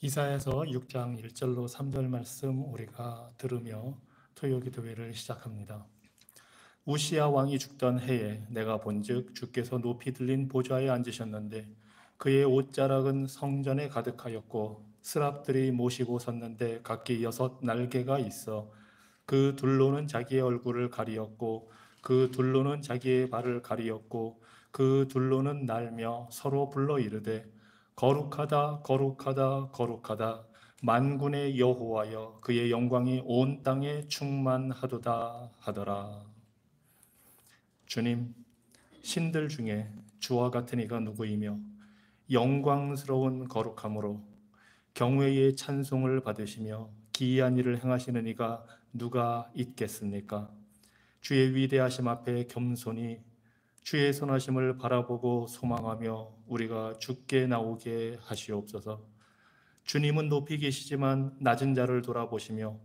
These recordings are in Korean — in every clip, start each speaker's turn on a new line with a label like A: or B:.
A: 이사야서 6장 1절로 3절 말씀 우리가 들으며 토요 기도회를 시작합니다. 우시야 왕이 죽던 해에 내가 본즉 주께서 높이 들린 보좌에 앉으셨는데 그의 옷자락은 성전에 가득하였고 스랍들이 모시고 섰는데 각기 6 날개가 있어 그 둘로는 자기의 얼굴을 가리었고 그 둘로는 자기의 발을 가리었고 그 둘로는 날며 서로 불러 이르되 거룩하다 거룩하다 거룩하다 만군의 여호와여 그의 영광이 온 땅에 충만하도다 하더라. 주님, 신들 중에 주와 같은 이가 누구이며 영광스러운 거룩함으로 경외의 찬송을 받으시며 기이한 일을 행하시는 이가 누가 있겠습니까? 주의 위대하심 앞에 겸손히 주의 선하심을 바라보고 소망하며 우리가 주께 나오게 하시옵소서. 주님은 높이 계시지만 낮은 자를 돌아보시며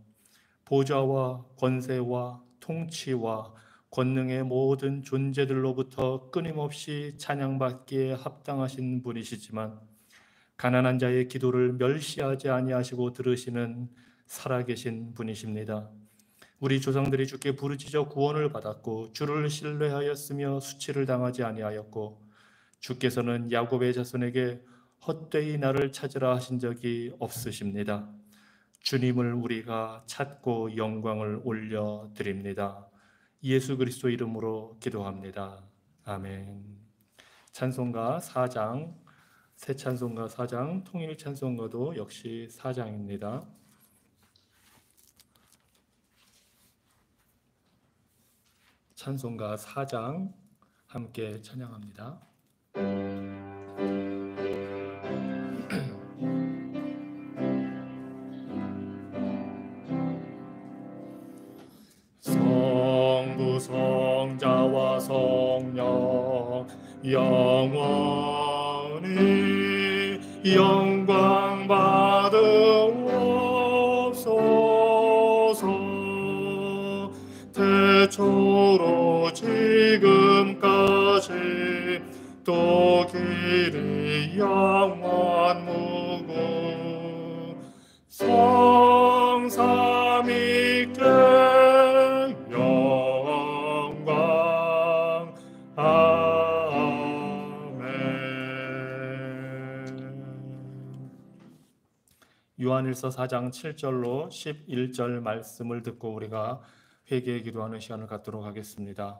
A: 보좌와 권세와 통치와 권능의 모든 존재들로부터 끊임없이 찬양받기에 합당하신 분이시지만 가난한 자의 기도를 멸시하지 아니하시고 들으시는 살아계신 분이십니다. 우리 조상들이 주께 부르짖어 구원을 받았고 주를 신뢰하였으며 수치를 당하지 아니하였고 주께서는 야곱의 자손에게 헛되이 나를 찾으라 하신 적이 없으십니다. 주님을 우리가 찾고 영광을 올려드립니다. 예수 그리스도 이름으로 기도합니다. 아멘. 찬송가 4장, 새 찬송가 4장, 통일 찬송가도 역시 4장입니다. 찬송가 4장 함께 찬양합니다. 성부 성자와 성령 영원히 영광 받으옵소서. 태초로 지금까지 또 길이 영원 무궁 성삼위께 영광. 아멘. 요한일서 4장 7절로 11절 말씀을 듣고 우리가 회개 기도하는 시간을 갖도록 하겠습니다.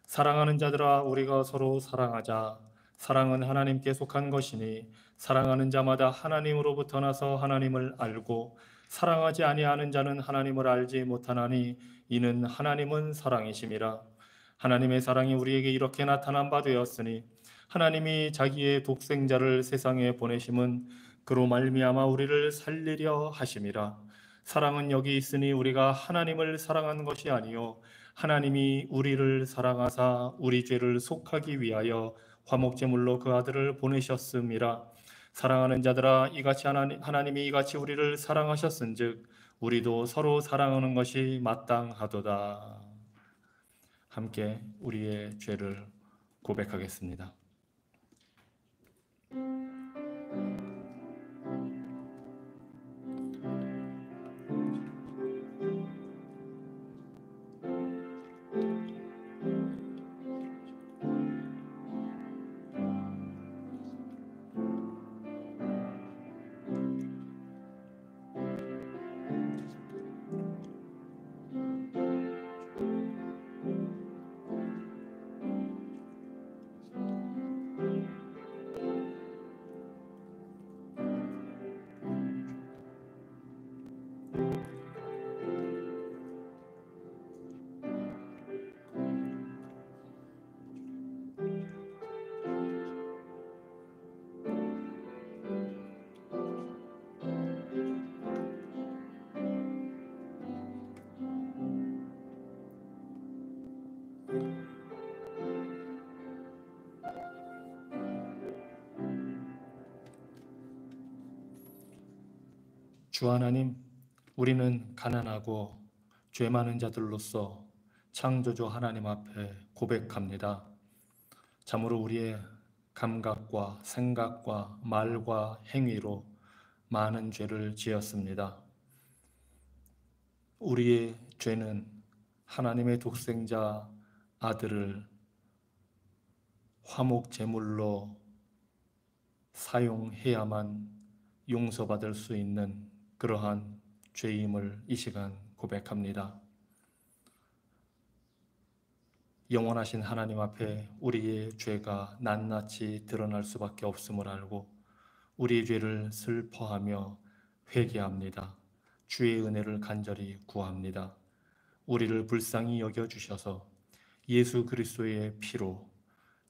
A: 사랑하는 자들아, 우리가 서로 사랑하자. 사랑은 하나님께 속한 것이니 사랑하는 자마다 하나님으로부터 나서 하나님을 알고 사랑하지 아니하는 자는 하나님을 알지 못하나니 이는 하나님은 사랑이심이라. 하나님의 사랑이 우리에게 이렇게 나타난 바 되었으니 하나님이 자기의 독생자를 세상에 보내심은 그로 말미암아 우리를 살리려 하심이라. 사랑은 여기 있으니 우리가 하나님을 사랑한 것이 아니요 하나님이 우리를 사랑하사 우리 죄를 속하기 위하여 화목제물로 그 아들을 보내셨음이라. 사랑하는 자들아, 이같이 하나님이 이같이 우리를 사랑하셨은즉 우리도 서로 사랑하는 것이 마땅하도다. 함께 우리의 죄를 고백하겠습니다. 주 하나님, 우리는 가난하고 죄 많은 자들로서 창조주 하나님 앞에 고백합니다. 참으로 우리의 감각과 생각과 말과 행위로 많은 죄를 지었습니다. 우리의 죄는 하나님의 독생자 아들을 화목 제물로 사용해야만 용서받을 수 있는 그러한 죄임을 이 시간 고백합니다. 영원하신 하나님 앞에 우리의 죄가 낱낱이 드러날 수밖에 없음을 알고 우리의 죄를 슬퍼하며 회개합니다. 주의 은혜를 간절히 구합니다. 우리를 불쌍히 여겨주셔서 예수 그리스도의 피로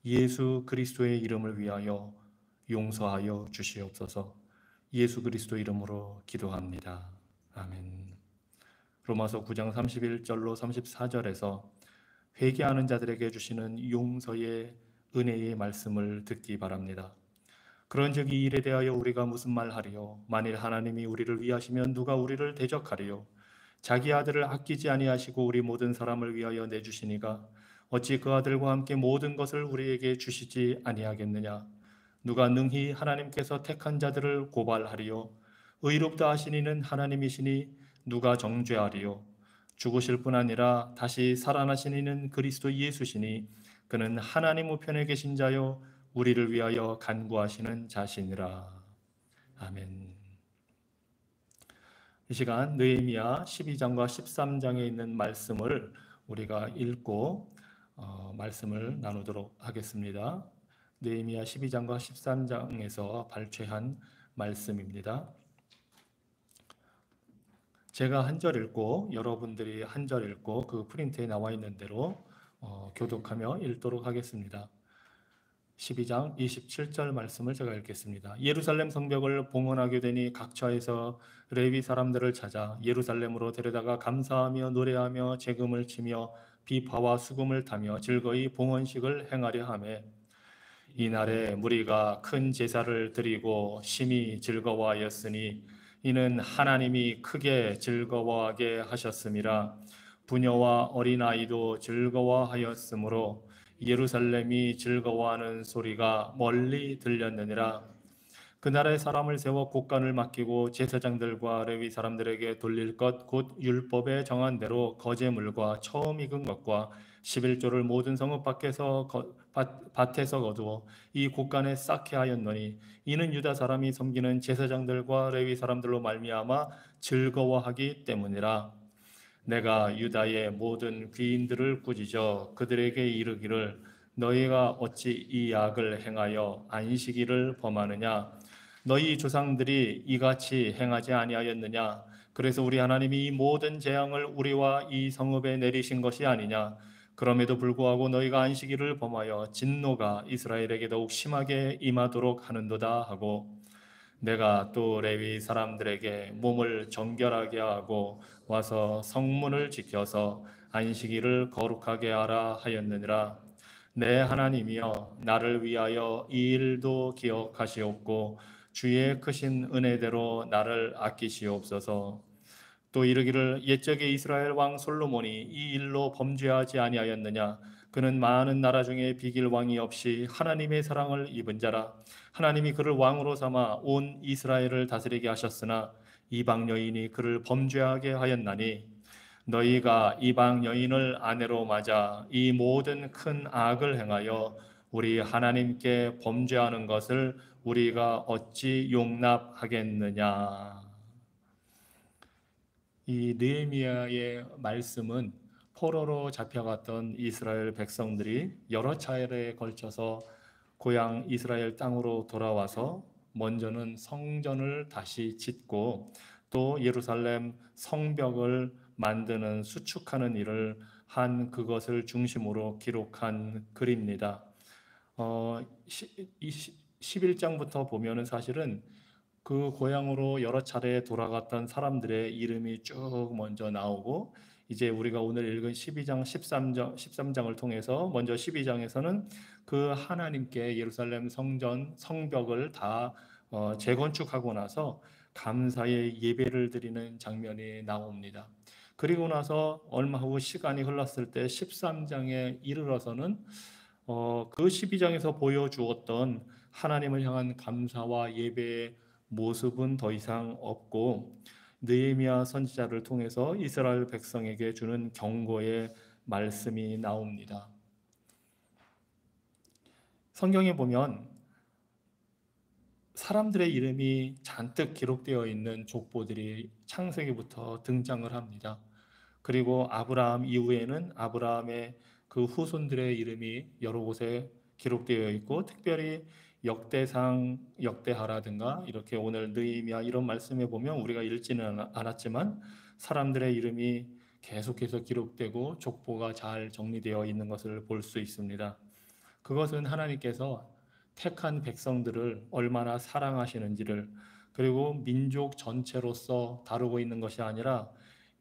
A: 예수 그리스도의 이름을 위하여 용서하여 주시옵소서. 예수 그리스도 이름으로 기도합니다. 아멘. 로마서 9장 31절로 34절에서 회개하는 자들에게 주시는 용서의 은혜의 말씀을 듣기 바랍니다. 그런즉 이 일에 대하여 우리가 무슨 말하리요? 만일 하나님이 우리를 위하시면 누가 우리를 대적하리요? 자기 아들을 아끼지 아니하시고 우리 모든 사람을 위하여 내주시니가 어찌 그 아들과 함께 모든 것을 우리에게 주시지 아니하겠느냐? 누가 능히 하나님께서 택한 자들을 고발하리요? 의롭다 하신 이는 하나님이시니 누가 정죄하리요? 죽으실 뿐 아니라 다시 살아나신 이는 그리스도 예수시니 그는 하나님 우편에 계신 자요 우리를 위하여 간구하시는 자시니라. 아멘. 이 시간 느헤미야 12장과 13장에 있는 말씀을 우리가 읽고 말씀을 나누도록 하겠습니다. 느헤미야 12장과 13장에서 발췌한 말씀입니다. 제가 한 절 읽고 여러분들이 한 절 읽고 그 프린트에 나와 있는 대로 교독하며 읽도록 하겠습니다. 12장 27절 말씀을 제가 읽겠습니다. 예루살렘 성벽을 봉헌하게 되니 각처에서 레위 사람들을 찾아 예루살렘으로 데려다가 감사하며 노래하며 재금을 치며 비파와 수금을 타며 즐거이 봉헌식을 행하려 하매 이날에 무리가 큰 제사를 드리고 심히 즐거워하였으니 이는 하나님이 크게 즐거워하게 하셨음이라. 부녀와 어린아이도 즐거워하였으므로 예루살렘이 즐거워하는 소리가 멀리 들렸느니라. 그날에 사람을 세워 곡간을 맡기고 제사장들과 레위 사람들에게 돌릴 것 곧 율법에 정한 대로 거제물과 처음 익은 것과 11조를 모든 성읍 밖에서 밭에서 거두어 이 곡간에 쌓게 하였노니 이는 유다 사람이 섬기는 제사장들과 레위 사람들로 말미암아 즐거워하기 때문이라. 내가 유다의 모든 귀인들을 꾸짖어 그들에게 이르기를 너희가 어찌 이 악을 행하여 안식일을 범하느냐? 너희 조상들이 이같이 행하지 아니하였느냐? 그래서 우리 하나님이 이 모든 재앙을 우리와 이 성읍에 내리신 것이 아니냐? 그럼에도 불구하고 너희가 안식일을 범하여 진노가 이스라엘에게 더욱 심하게 임하도록 하는도다 하고 내가 또 레위 사람들에게 몸을 정결하게 하고 와서 성문을 지켜서 안식일을 거룩하게 하라 하였느니라. 내 하나님이여 나를 위하여 이 일도 기억하시옵고 주의 크신 은혜대로 나를 아끼시옵소서. 또 이르기를 옛적에 이스라엘 왕 솔로몬이 이 일로 범죄하지 아니하였느냐? 그는 많은 나라 중에 비길 왕이 없이 하나님의 사랑을 입은 자라. 하나님이 그를 왕으로 삼아 온 이스라엘을 다스리게 하셨으나 이방 여인이 그를 범죄하게 하였나니 너희가 이방 여인을 아내로 맞아 이 모든 큰 악을 행하여 우리 하나님께 범죄하는 것을 우리가 어찌 용납하겠느냐. 이 느헤미야의 말씀은 포로로 잡혀갔던 이스라엘 백성들이 여러 차례에 걸쳐서 고향 이스라엘 땅으로 돌아와서 먼저는 성전을 다시 짓고 또 예루살렘 성벽을 만드는 수축하는 일을 한 그것을 중심으로 기록한 글입니다. 11장부터 보면은 사실은 그 고향으로 여러 차례 돌아갔던 사람들의 이름이 쭉 먼저 나오고 이제 우리가 오늘 읽은 12장, 13장을 통해서 먼저 12장에서는 그 하나님께 예루살렘 성전, 성벽을 다 재건축하고 나서 감사의 예배를 드리는 장면이 나옵니다. 그리고 나서 얼마 후 시간이 흘렀을 때 13장에 이르러서는 그 12장에서 보여주었던 하나님을 향한 감사와 예배의 모습은 더 이상 없고 느헤미야 선지자를 통해서 이스라엘 백성에게 주는 경고의 말씀이 나옵니다. 성경에 보면 사람들의 이름이 잔뜩 기록되어 있는 족보들이 창세기부터 등장을 합니다. 그리고 아브라함 이후에는 아브라함의 그 후손들의 이름이 여러 곳에 기록되어 있고, 특별히 역대상, 역대하라든가 이렇게 오늘 느헤미야 이런 말씀에 보면 우리가 읽지는 않았지만 사람들의 이름이 계속해서 기록되고 족보가 잘 정리되어 있는 것을 볼 수 있습니다. 그것은 하나님께서 택한 백성들을 얼마나 사랑하시는지를, 그리고 민족 전체로서 다루고 있는 것이 아니라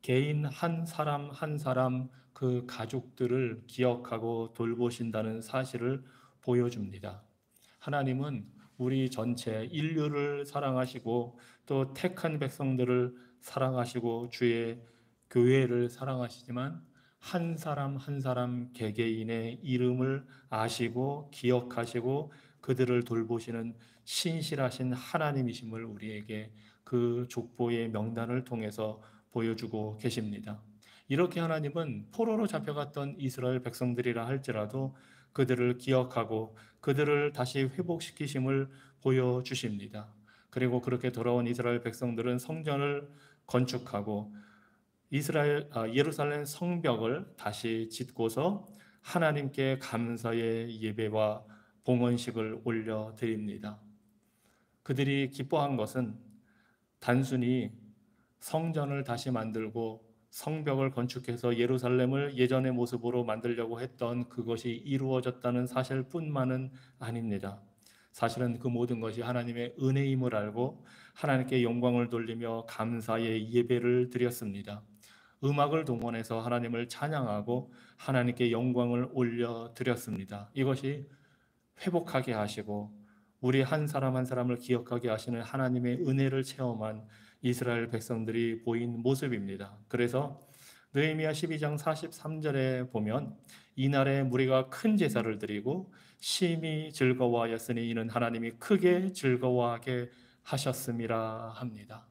A: 개인 한 사람 한 사람 그 가족들을 기억하고 돌보신다는 사실을 보여줍니다. 하나님은 우리 전체 인류를 사랑하시고 또 택한 백성들을 사랑하시고 주의 교회를 사랑하시지만 한 사람 한 사람 개개인의 이름을 아시고 기억하시고 그들을 돌보시는 신실하신 하나님이심을 우리에게 그 족보의 명단을 통해서 보여주고 계십니다. 이렇게 하나님은 포로로 잡혀갔던 이스라엘 백성들이라 할지라도 그들을 기억하고 그들을 다시 회복시키심을 보여주십니다. 그리고 그렇게 돌아온 이스라엘 백성들은 성전을 건축하고 예루살렘 성벽을 다시 짓고서 하나님께 감사의 예배와 봉헌식을 올려 드립니다. 그들이 기뻐한 것은 단순히 성전을 다시 만들고 성벽을 건축해서 예루살렘을 예전의 모습으로 만들려고 했던 그것이 이루어졌다는 사실뿐만은 아닙니다. 사실은 그 모든 것이 하나님의 은혜임을 알고 하나님께 영광을 돌리며 감사의 예배를 드렸습니다. 음악을 동원해서 하나님을 찬양하고 하나님께 영광을 올려 드렸습니다. 이것이 회복하게 하시고 우리 한 사람 한 사람을 기억하게 하시는 하나님의 은혜를 체험한 이스라엘 백성들이 보인 모습입니다. 그래서 느헤미야 12장 43절에 보면 이날에 무리가 큰 제사를 드리고 심히 즐거워하였으니 이는 하나님이 크게 즐거워하게 하셨음이라 합니다.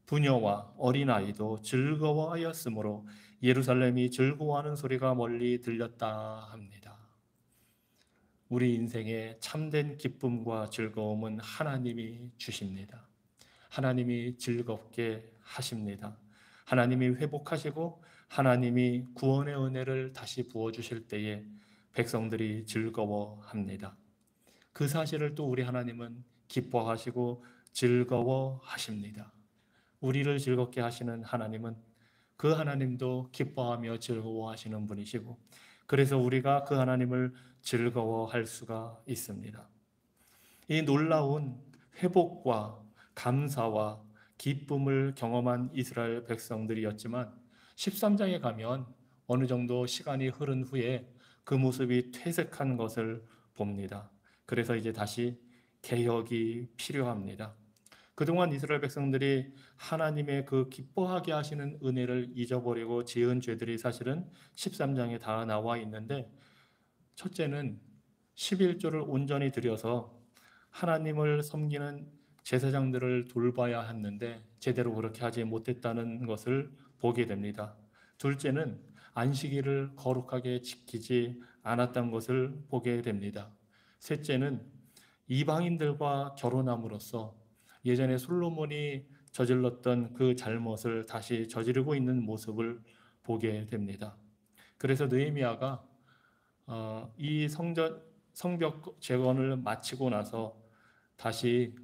A: 부녀와 어린아이도 즐거워하였으므로 예루살렘이 즐거워하는 소리가 멀리 들렸다 합니다. 우리 인생의 참된 기쁨과 즐거움은 하나님이 주십니다. 하나님이 즐겁게 하십니다. 하나님이 회복하시고 하나님이 구원의 은혜를 다시 부어주실 때에 백성들이 즐거워합니다. 그 사실을 또 우리 하나님은 기뻐하시고 즐거워하십니다. 우리를 즐겁게 하시는 하나님은 그 하나님도 기뻐하며 즐거워하시는 분이시고, 그래서 우리가 그 하나님을 즐거워할 수가 있습니다. 이 놀라운 회복과 감사와 기쁨을 경험한 이스라엘 백성들이었지만 13장에 가면 어느 정도 시간이 흐른 후에 그 모습이 퇴색한 것을 봅니다. 그래서 이제 다시 개혁이 필요합니다. 그동안 이스라엘 백성들이 하나님의 그 기뻐하게 하시는 은혜를 잊어버리고 지은 죄들이 사실은 13장에 다 나와 있는데, 첫째는 11조를 온전히 드려서 하나님을 섬기는 제사장들을 돌봐야 했는데 제대로 그렇게 하지 못했다는 것을 보게 됩니다. 둘째는 안식일을 거룩하게 지키지 않았던 것을 보게 됩니다. 셋째는 이방인들과 결혼함으로써 예전에 솔로몬이 저질렀던 그 잘못을 다시 저지르고 있는 모습을 보게 됩니다. 그래서 느헤미야가 이 성벽 재건을 마치고 나서 다시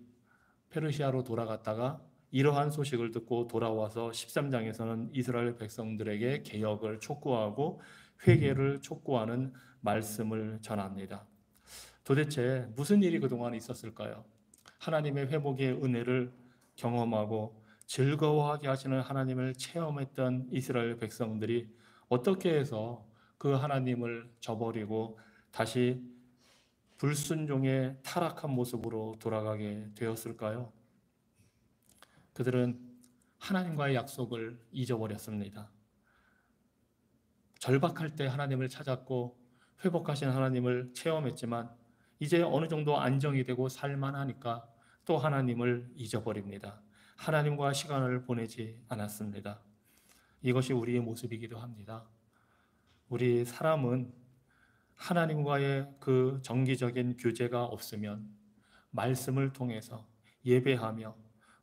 A: 페르시아로 돌아갔다가 이러한 소식을 듣고 돌아와서 13장에서는 이스라엘 백성들에게 개혁을 촉구하고 회개를 촉구하는 말씀을 전합니다. 도대체 무슨 일이 그동안 있었을까요? 하나님의 회복의 은혜를 경험하고 즐거워하게 하시는 하나님을 체험했던 이스라엘 백성들이 어떻게 해서 그 하나님을 저버리고 다시 불순종의 타락한 모습으로 돌아가게 되었을까요? 그들은 하나님과의 약속을 잊어버렸습니다. 절박할 때 하나님을 찾았고 회복하신 하나님을 체험했지만 이제 어느 정도 안정이 되고 살만하니까 또 하나님을 잊어버립니다. 하나님과 시간을 보내지 않았습니다. 이것이 우리의 모습이기도 합니다. 우리 사람은 하나님과의 그 정기적인 교제가 없으면 말씀을 통해서 예배하며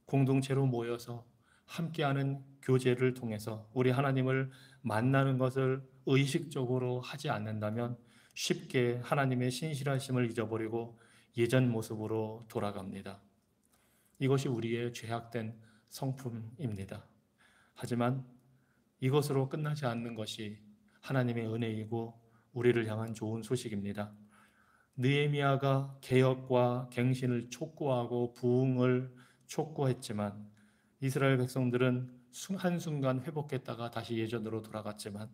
A: 공동체로 모여서 함께하는 교제를 통해서 우리 하나님을 만나는 것을 의식적으로 하지 않는다면 쉽게 하나님의 신실하심을 잊어버리고 예전 모습으로 돌아갑니다. 이것이 우리의 죄악된 성품입니다. 하지만 이것으로 끝나지 않는 것이 하나님의 은혜이고 우리를 향한 좋은 소식입니다. 느헤미야가 개혁과 갱신을 촉구하고 부흥을 촉구했지만 이스라엘 백성들은 한순간 회복했다가 다시 예전으로 돌아갔지만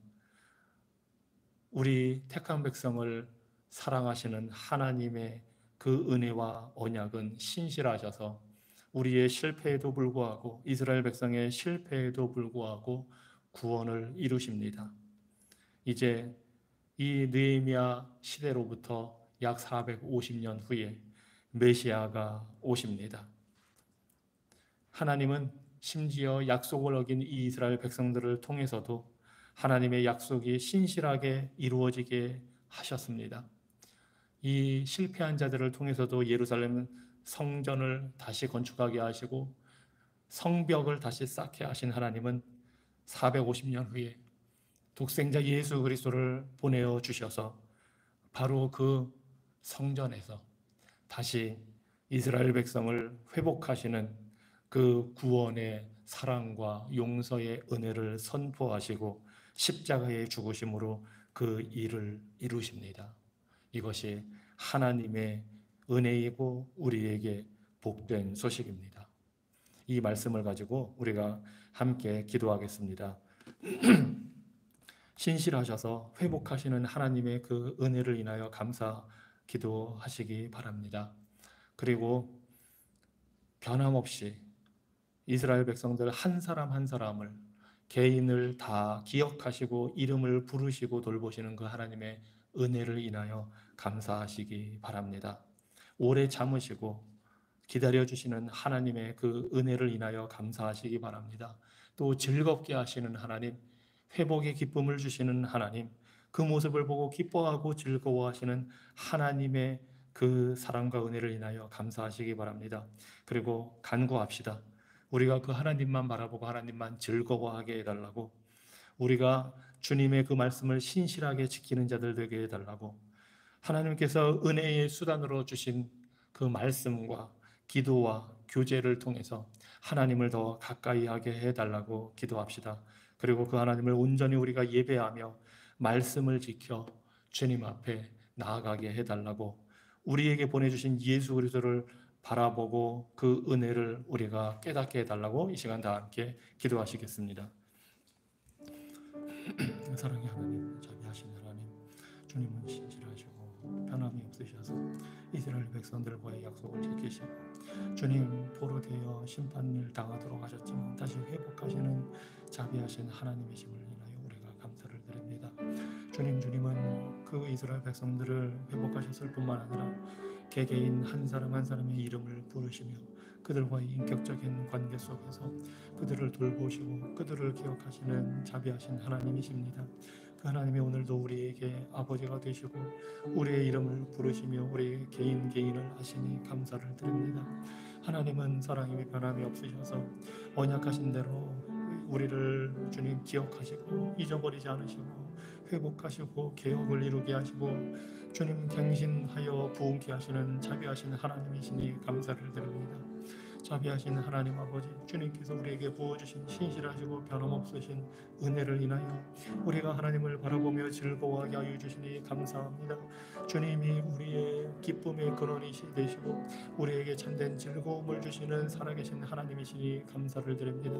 A: 우리 택한 백성을 사랑하시는 하나님의 그 은혜와 언약은 신실하셔서 우리의 실패에도 불구하고 이스라엘 백성의 실패에도 불구하고 구원을 이루십니다. 이제 이 느헤미야 시대로부터 약 450년 후에 메시아가 오십니다. 하나님은 심지어 약속을 어긴 이 이스라엘 백성들을 통해서도 하나님의 약속이 신실하게 이루어지게 하셨습니다. 이 실패한 자들을 통해서도 예루살렘 성전을 다시 건축하게 하시고 성벽을 다시 쌓게 하신 하나님은 450년 후에 독생자 예수 그리스도를 보내어 주셔서 바로 그 성전에서 다시 이스라엘 백성을 회복하시는 그 구원의 사랑과 용서의 은혜를 선포하시고 십자가의 죽으심으로 그 일을 이루십니다. 이것이 하나님의 은혜이고 우리에게 복된 소식입니다. 이 말씀을 가지고 우리가 함께 기도하겠습니다. 신실하셔서 회복하시는 하나님의 그 은혜를 인하여 감사 기도하시기 바랍니다. 그리고 변함없이 이스라엘 백성들 한 사람 한 사람을 개인을 다 기억하시고 이름을 부르시고 돌보시는 그 하나님의 은혜를 인하여 감사하시기 바랍니다. 오래 참으시고 기다려주시는 하나님의 그 은혜를 인하여 감사하시기 바랍니다. 또 즐겁게 하시는 하나님, 회복의 기쁨을 주시는 하나님, 그 모습을 보고 기뻐하고 즐거워하시는 하나님의 그 사랑과 은혜를 인하여 감사하시기 바랍니다. 그리고 간구합시다. 우리가 그 하나님만 바라보고 하나님만 즐거워하게 해달라고, 우리가 주님의 그 말씀을 신실하게 지키는 자들 되게 해달라고, 하나님께서 은혜의 수단으로 주신 그 말씀과 기도와 교제를 통해서 하나님을 더 가까이 하게 해달라고 기도합시다. 그리고 그 하나님을 온전히 우리가 예배하며 말씀을 지켜 주님 앞에 나아가게 해달라고, 우리에게 보내주신 예수 그리스도를 바라보고 그 은혜를 우리가 깨닫게 해달라고 이 시간 다 함께 기도하시겠습니다. 사랑의 하나님, 자비하신 하나님, 주님은 신실하시고 변함이 없으셔서 이스라엘 백성들과의 약속을 지키시고 주님 포로 되어 심판을 당하도록 하셨지만 다시 회복하시는 자비하신 하나님이심을 인하여 우리가 감사를 드립니다. 주님은 그 이스라엘 백성들을 회복하셨을 뿐만 아니라 개개인 한 사람 한 사람의 이름을 부르시며 그들과의 인격적인 관계 속에서 그들을 돌보시고 그들을 기억하시는 자비하신 하나님이십니다. 그 하나님이 오늘도 우리에게 아버지가 되시고 우리의 이름을 부르시며 우리의 개인을 하시니 감사를 드립니다. 하나님은 사랑이 변함이 없으셔서 언약하신 대로 우리를 주님 기억하시고 잊어버리지 않으시고 회복하시고 개혁을 이루게 하시고 주님 갱신하여 부흥케 하시는 자비하신 하나님이시니 감사를 드립니다. 자비하신 하나님 아버지, 주님께서 우리에게 부어주신 신실하시고 변함없으신 은혜를 인하여 우리가 하나님을 바라보며 즐거워하게 하여 주시니 감사합니다. 주님이 우리의 기쁨의 근원이 되시고 우리에게 참된 즐거움을 주시는 살아계신 하나님이시니 감사를 드립니다.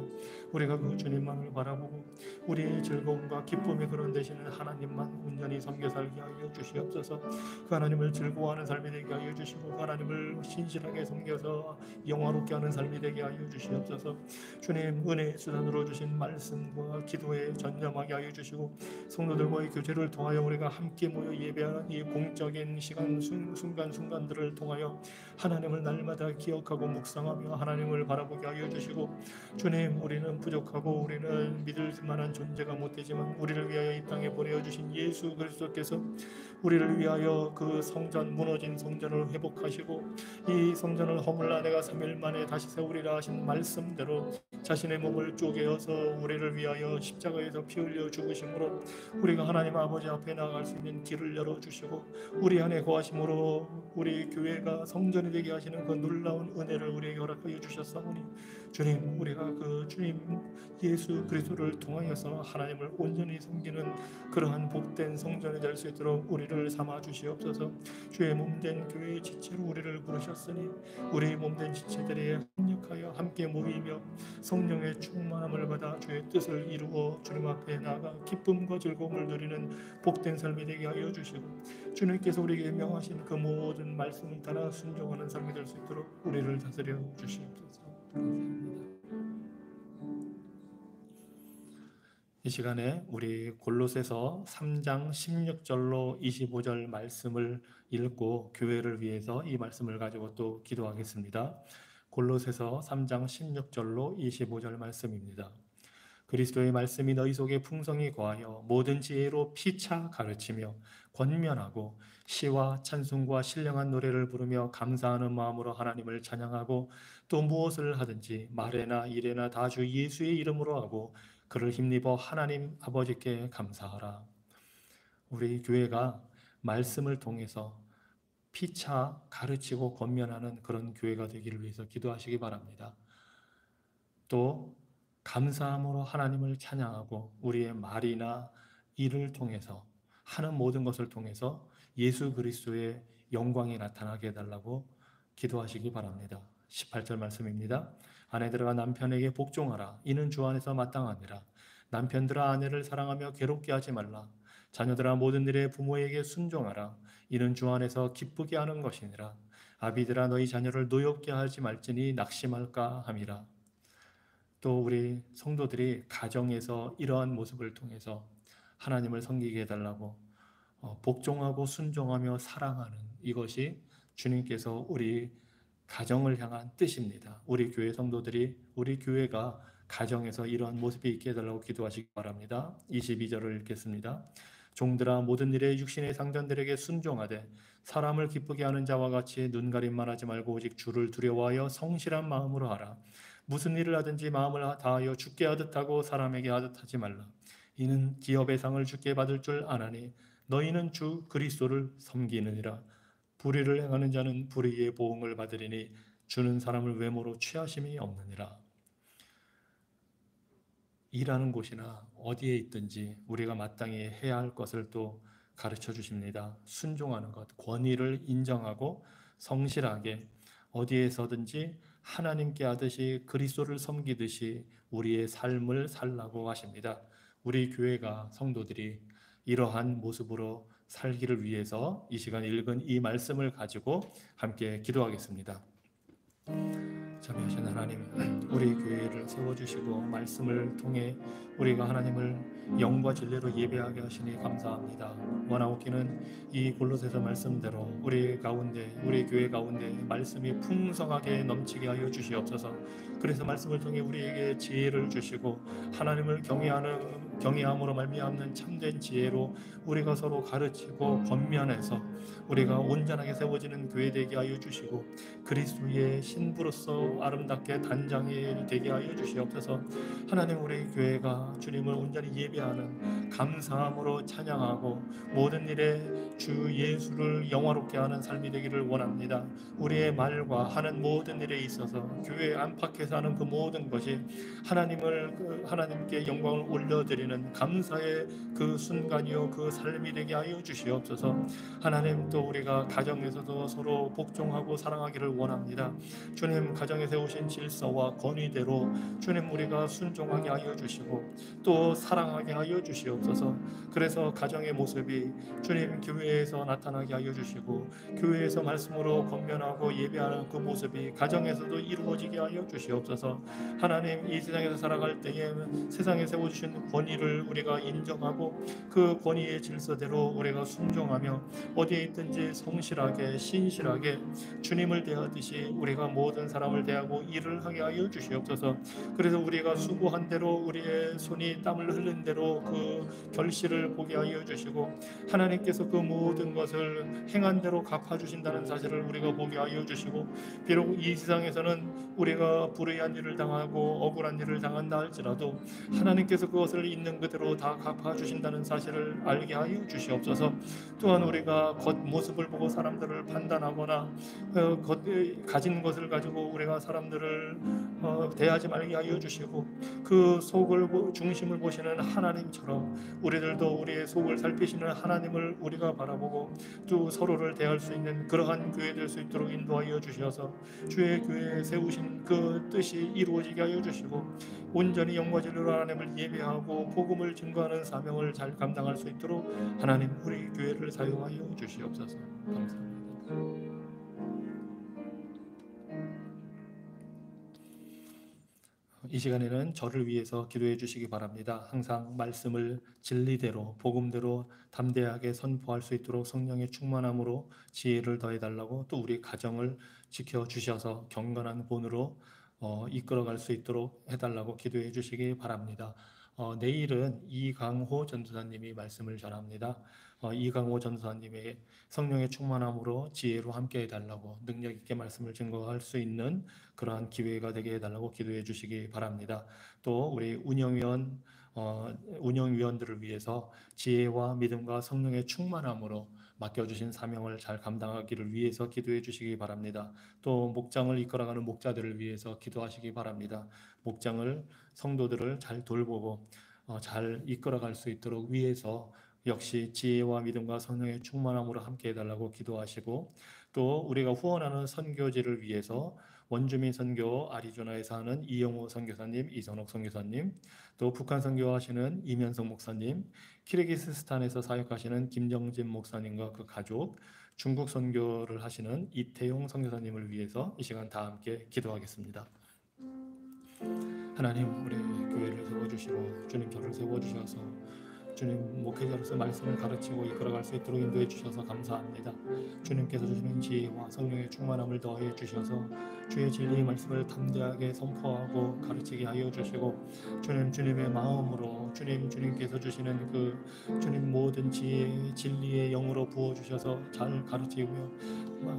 A: 우리가 그 주님만을 바라보고 우리의 즐거움과 기쁨의 근원 되시는 하나님만 온전히 섬겨 살게 하여 주시옵소서. 그 하나님을 즐거워하는 삶이 되게 하여 주시고 그 하나님을 신실하게 섬겨서 영화롭게 영화롭게 하는 삶이 되게 하여 주시옵소서. 주님, 은혜의 수단으로 주신 말씀과 기도에 전념하게 하여 주시고, 성도들과의 교제를 통하여 우리가 함께 모여 예배하는 이 공적인 시간 순간순간들을 통하여 하나님을 날마다 기억하고 묵상하며 하나님을 바라보게 하여 주시고, 주님, 우리는 부족하고 우리는 믿을 만한 존재가 못되지만 우리를 위하여 이 땅에 보내어주신 예수 그리스도께서 우리를 위하여 그 성전, 무너진 성전을 회복하시고 이 성전을 허물라 내가 3일 만에 다시 세우리라 하신 말씀대로 자신의 몸을 쪼개어서 우리를 위하여 십자가에서 피 흘려 죽으심으로 우리가 하나님 아버지 앞에 나아갈 수 있는 길을 열어주시고, 우리 안에 거하심으로 우리 교회가 성전이 되게 하시는 그 놀라운 은혜를 우리에게 허락하여 주셨사오니, 주님, 우리가 그 주님 예수 그리스도를 통하여서 하나님을 온전히 섬기는 그러한 복된 성전이 될 수 있도록 우리를 삼아 주시옵소서. 주의 몸된 교회의 지체로 우리를 부르셨으니 우리 몸된 지체들이 협력하여 함께 모이며 성령의 충만함을 받아 주의 뜻을 이루어 주님 앞에 나아가 기쁨과 즐거움을 누리는 복된 삶이 되게 하여 주시고, 주님께서 우리에게 명하신 그 모든 말씀을 따라 순종하는 삶이 될 수 있도록 우리를 다스려 주시옵소서. 감사합니다. 이 시간에 우리 골로새서 3장 16절로 25절 말씀을 읽고 교회를 위해서 이 말씀을 가지고 또 기도하겠습니다. 골로새서 3장 16절로 25절 말씀입니다. 그리스도의 말씀이 너희 속에 풍성히 거하여 모든 지혜로 피차 가르치며 권면하고 시와 찬송과 신령한 노래를 부르며 감사하는 마음으로 하나님을 찬양하고, 또 무엇을 하든지 말에나 일에나 다 주 예수의 이름으로 하고 그를 힘입어 하나님 아버지께 감사하라. 우리 교회가 말씀을 통해서 피차 가르치고 권면하는 그런 교회가 되기를 위해서 기도하시기 바랍니다. 또 감사함으로 하나님을 찬양하고 우리의 말이나 일을 통해서 하는 모든 것을 통해서 예수 그리스도의 영광이 나타나게 해달라고 기도하시기 바랍니다. 18절 말씀입니다. 아내들아 남편에게 복종하라. 이는 주 안에서 마땅하니라. 남편들아 아내를 사랑하며 괴롭게 하지 말라. 자녀들아 모든 일에 부모에게 순종하라. 이는 주 안에서 기쁘게 하는 것이니라. 아비들아 너희 자녀를 노엽게 하지 말지니 낙심할까 함이라. 또 우리 성도들이 가정에서 이러한 모습을 통해서 하나님을 섬기게 해달라고 복종하고 순종하며 사랑하는 이것이 주님께서 우리 가정을 향한 뜻입니다. 우리 교회 성도들이 우리 교회가 가정에서 이러한 모습이 있게 해달라고 기도하시기 바랍니다. 22절을 읽겠습니다. 종들아 모든 일에 육신의 상전들에게 순종하되 사람을 기쁘게 하는 자와 같이 눈가림만 하지 말고 오직 주를 두려워하여 성실한 마음으로 하라. 무슨 일을 하든지 마음을 다하여 주께 하듯 하고 사람에게 하듯 하지 말라. 이는 기업의 상을 주께 받을 줄 아나니 너희는 주 그리스도를 섬기느니라. 불의를 행하는 자는 불의의 보응을 받으리니 주는 사람을 외모로 취하심이 없느니라. 일하는 곳이나 어디에 있든지 우리가 마땅히 해야 할 것을 또 가르쳐 주십니다. 순종하는 것, 권위를 인정하고 성실하게 어디에서든지 하나님께 하듯이 그리스도를 섬기듯이 우리의 삶을 살라고 하십니다. 우리 교회가 성도들이 이러한 모습으로 살기를 위해서 이 시간 읽은 이 말씀을 가지고 함께 기도하겠습니다. 자비하신 하나님, 우리 교회를 세워주시고 말씀을 통해 우리가 하나님을 영과 진리로 예배하게 하시니 감사합니다. 원하옵기는 이 골로새서 말씀대로 우리 가운데, 우리 교회 가운데 말씀이 풍성하게 넘치게 하여 주시옵소서. 그래서 말씀을 통해 우리에게 지혜를 주시고 하나님을 경외함으로 말미암는 참된 지혜로 우리가 서로 가르치고 권면해서 우리가 온전하게 세워지는 교회 되게 하여 주시고 그리스도의 신부로서 아름답게 단장이 되게 하여 주시옵소서. 하나님, 우리 교회가 주님을 온전히 예배하는 감사함으로 찬양하고 모든 일에 주 예수를 영화롭게 하는 삶이 되기를 원합니다. 우리의 말과 하는 모든 일에 있어서 교회 안팎에서 하는 그 모든 것이 하나님께 영광을 올려드리는 있는 감사의 그 순간이요 그 삶이 되게 하여 주시옵소서. 하나님, 또 우리가 가정에서도 서로 복종하고 사랑하기를 원합니다. 주님, 가정에 세우신 질서와 권위대로 주님 우리가 순종하게 하여 주시고 또 사랑하게 하여 주시옵소서. 그래서 가정의 모습이 주님 교회에서 나타나게 하여 주시고 교회에서 말씀으로 권면하고 예배하는 그 모습이 가정에서도 이루어지게 하여 주시옵소서. 하나님, 이 세상에서 살아갈 때에 세상에 세워주신 권위를 우리가 인정하고 그 권위의 질서대로 우리가 순종하며 어디에 있든지 성실하게 신실하게 주님을 대하듯이 우리가 모든 사람을 대하고 일을 하게 하여 주시옵소서. 그래서 우리가 수고한 대로 우리의 손이 땀을 흘린 대로 그 결실을 보게 하여 주시고 하나님께서 그 모든 것을 행한 대로 갚아주신다는 사실을 우리가 보게 하여 주시고 비록 이 세상에서는 우리가 불의한 일을 당하고 억울한 일을 당한다 할지라도 하나님께서 그것을 있는 그대로 다 갚아주신다는 사실을 알게 하여 주시옵소서. 또한 우리가 겉모습을 보고 사람들을 판단하거나 가진 것을 가지고 우리가 사람들을 대하지 말게 하여 주시고 그 속을 중심을 보시는 하나님처럼 우리들도 우리의 속을 살피시는 하나님을 우리가 바라보고 또 서로를 대할 수 있는 그러한 교회 될 수 있도록 인도하여 주셔서 주의 교회에 세우신 그 뜻이 이루어지게 하여 주시고 온전히 영과 진리로 하나님을 예배하고 복음을 증거하는 사명을 잘 감당할 수 있도록 하나님 우리 교회를 사용하여 주시옵소서. 감사합니다. 이 시간에는 저를 위해서 기도해 주시기 바랍니다. 항상 말씀을 진리대로 복음대로 담대하게 선포할 수 있도록 성령의 충만함으로 지혜를 더해 달라고, 또 우리 가정을 지켜 주셔서 경건한 본으로 이끌어갈 수 있도록 해달라고 기도해 주시기 바랍니다. 내일은 이강호 전도사님이 말씀을 전합니다. 이강호 전도사님의 성령의 충만함으로 지혜로 함께 해달라고, 능력 있게 말씀을 증거할 수 있는 그러한 기회가 되게 해달라고 기도해 주시기 바랍니다. 또 우리 운영위원들을 위해서 지혜와 믿음과 성령의 충만함으로 맡겨주신 사명을 잘 감당하기를 위해서 기도해 주시기 바랍니다. 또 목장을 이끌어가는 목자들을 위해서 기도하시기 바랍니다. 목장을, 성도들을 잘 돌보고 잘 이끌어갈 수 있도록 위해서 역시 지혜와 믿음과 성령의 충만함으로 함께 해달라고 기도하시고, 또 우리가 후원하는 선교지를 위해서 원주민 선교 아리조나에서 하는 이영호 선교사님, 이선옥 선교사님, 또 북한 선교하시는 이면성 목사님, 키르기스스탄에서 사역하시는 김정진 목사님과 그 가족, 중국 선교를 하시는 이태용 선교사님을 위해서 이 시간 다 함께 기도하겠습니다. 하나님, 우리 교회를 세워주시고 주님 저를 세워주셔서 주님 목회자로서 말씀을 가르치고 이끌어갈 수 있도록 인도해 주셔서 감사합니다. 주님께서 주시는 지혜와 성령의 충만함을 더해 주셔서 주의 진리의 말씀을 담대하게 선포하고 가르치게 하여 주시고 주님의 마음으로 주님께서 주시는 그 주님 모든 지혜 진리의 영으로 부어 주셔서 잘 가르치며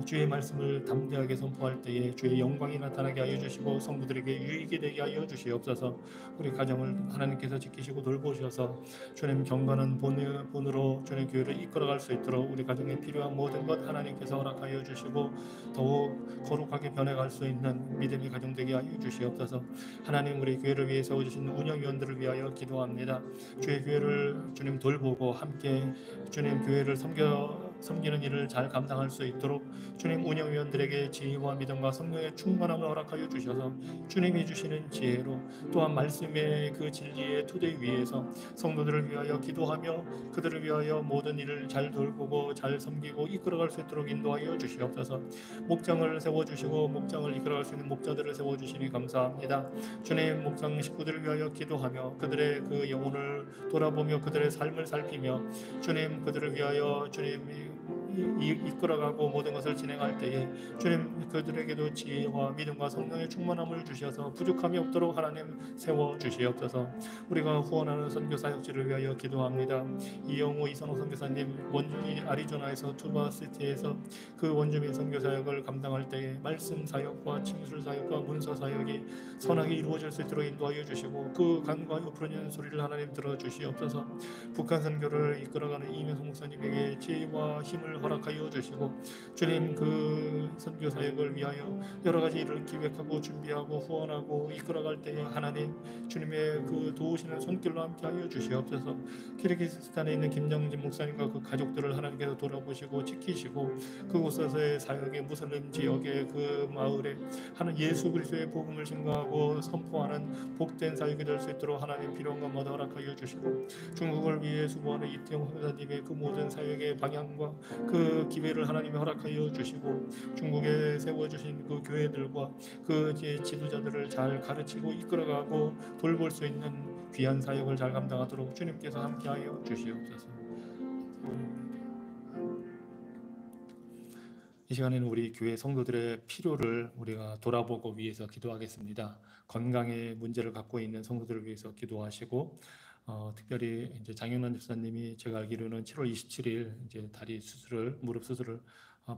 A: 주의 말씀을 담대하게 선포할 때에 주의 영광이 나타나게 하여 주시고 성도들에게 유익이 되게 하여 주시옵소서. 우리 가정을 하나님께서 지키시고 돌보셔서 주님 경건한 본으로 주님 교회를 이끌어갈 수 있도록 우리 가정에 필요한 모든 것 하나님께서 허락하여 주시고 더욱 거룩하게 변해갈 수 있는 믿음의 가정 되게 하여 주시옵소서. 하나님, 우리 교회를 위해 세워주신 운영위원들을 위하여 기도합니다. 주의 교회를 주님 돌보고 함께 주님 교회를 섬기는 일을 잘 감당할 수 있도록 주님 운영위원들에게 지혜와 믿음과 성령의 충만함을 허락하여 주셔서 주님이 주시는 지혜로 또한 말씀의 그 진리의 토대 위에서 성도들을 위하여 기도하며 그들을 위하여 모든 일을 잘 돌보고 잘 섬기고 이끌어갈 수 있도록 인도하여 주시옵소서. 목장을 세워주시고 목장을 이끌어갈 수 있는 목자들을 세워주시니 감사합니다. 주님, 목장 식구들을 위하여 기도하며 그들의 그 영혼을 돌아보며 그들의 삶을 살피며 주님 그들을 위하여 주님이 이끌어가고 모든 것을 진행할 때에 주님 그들에게도 지혜와 믿음과 성령의 충만함을 주셔서 부족함이 없도록 하나님 세워주시옵소서. 우리가 후원하는 선교사역지를 위하여 기도합니다. 이영호 이선호 선교사님 원주민 아리조나에서 투바시티에서 그 원주민 선교사역을 감당할 때에 말씀 사역과 침술 사역과 문서 사역이 선하게 이루어질 수 있도록 인도하여 주시고 그 간과 부르짖는 소리를 하나님 들어주시옵소서. 북한 선교를 이끌어가는 이면성 목사님에게 지혜와 힘을 허락하여 주시고 주님 그 선교 사역을 위하여 여러 가지 일을 기획하고 준비하고 후원하고 이끌어갈 때에 하나님 주님의 그 도우시는 손길로 함께하여 주시옵소서. 키르기스탄에 있는 김정진 목사님과 그 가족들을 하나님께서 돌아보시고 지키시고 그곳에서의 사역의 무슬림 지역의 그 마을에 하는 예수 그리스도의 복음을 증거하고 선포하는 복된 사역이 될 수 있도록 하나님 필요한 것마다 허락하여 주시고 중국을 위해 수고하는 이태용 회장님의 그 모든 사역의 방향과 그 기회를 하나님이 허락하여 주시고 중국에 세워주신 그 교회들과 그 지도자들을 잘 가르치고 이끌어가고 돌볼 수 있는 귀한 사역을 잘 감당하도록 주님께서 함께하여 주시옵소서. 이 시간에는 우리 교회 성도들의 필요를 우리가 돌아보고 위해서 기도하겠습니다. 건강의 문제를 갖고 있는 성도들을 위해서 기도하시고 특별히 이제 장영란 집사님이 제가 알기로는 7월 27일 이제 다리 수술을 무릎 수술을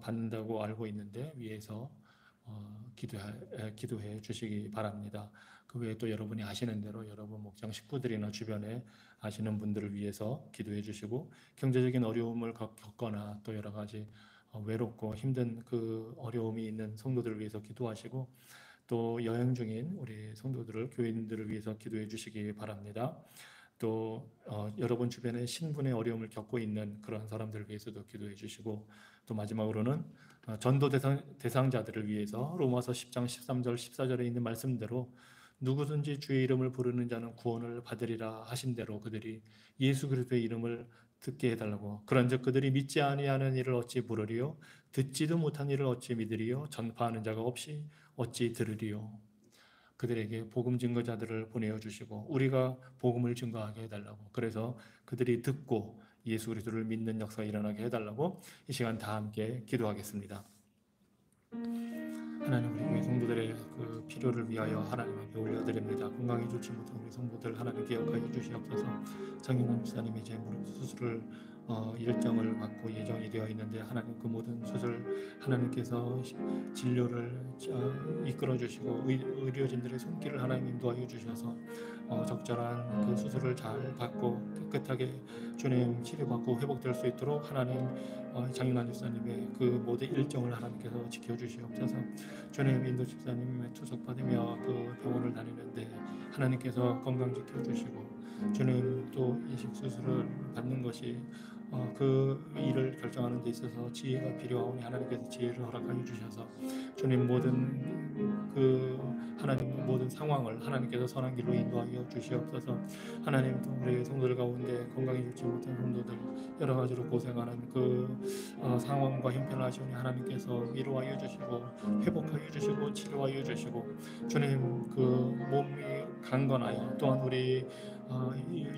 A: 받는다고 알고 있는데 위해서 기도해 주시기 바랍니다. 그 외에 또 여러분이 아시는 대로 여러분 목장 식구들이나 주변에 아시는 분들을 위해서 기도해 주시고 경제적인 어려움을 겪거나 또 여러 가지 외롭고 힘든 그 어려움이 있는 성도들을 위해서 기도하시고 또 여행 중인 우리 성도들을 교인들을 위해서 기도해 주시기 바랍니다. 또 여러분 주변에 신분의 어려움을 겪고 있는 그런 사람들을 위해서도 기도해 주시고 또 마지막으로는 전도 대상자들을 위해서 로마서 10장 13절 14절에 있는 말씀대로 누구든지 주의 이름을 부르는 자는 구원을 받으리라 하신 대로 그들이 예수 그리스도의 이름을 듣게 해달라고 그런즉 그들이 믿지 아니하는 일을 어찌 부르리요 듣지도 못한 일을 어찌 믿으리요 전파하는 자가 없이 어찌 들으리요. 그들에게 복음 증거자들을 보내어 주시고 우리가 복음을 증거하게 해달라고 그래서 그들이 듣고 예수 그리스도를 믿는 역사가 일어나게 해달라고 이 시간 다 함께 기도하겠습니다. 하나님 우리 교회 성도들의 그 필요를 위하여 하나님 앞에 올려드립니다. 건강이 좋지 못한 우리 성도들 하나님 기억하여 주시옵소서. 장윤환 목사님이 제 무릎 수술을 일정을 받고 예정이 되어 있는데 하나님 그 모든 수술 하나님께서 진료를 이끌어 주시고 의료진들의 손길을 하나님 인도하여 주셔서 적절한 그 수술을 잘 받고 깨끗하게 주님 치료받고 회복될 수 있도록 하나님 장윤환 집사님의 그 모든 일정을 하나님께서 지켜주시옵소서. 주님 인도 집사님의 투석받으며 그 병원을 다니는데 하나님께서 건강 지켜주시고 주님 또 이식 수술을 받는 것이 그 일을 결정하는 데 있어서 지혜가 필요하오니 하나님께서 지혜를 허락하여 주셔서 주님 하나님 모든 상황을 하나님께서 선한 길로 인도하여 주시옵소서. 하나님 또 우리 성도들 가운데 건강이 좋지 못한 성도들 여러 가지로 고생하는 그 상황과 형편을 아시오니 하나님께서 위로하여 주시고 회복하여 주시고 치료하여 주시고 주님 그 몸이 강건하여 또한 우리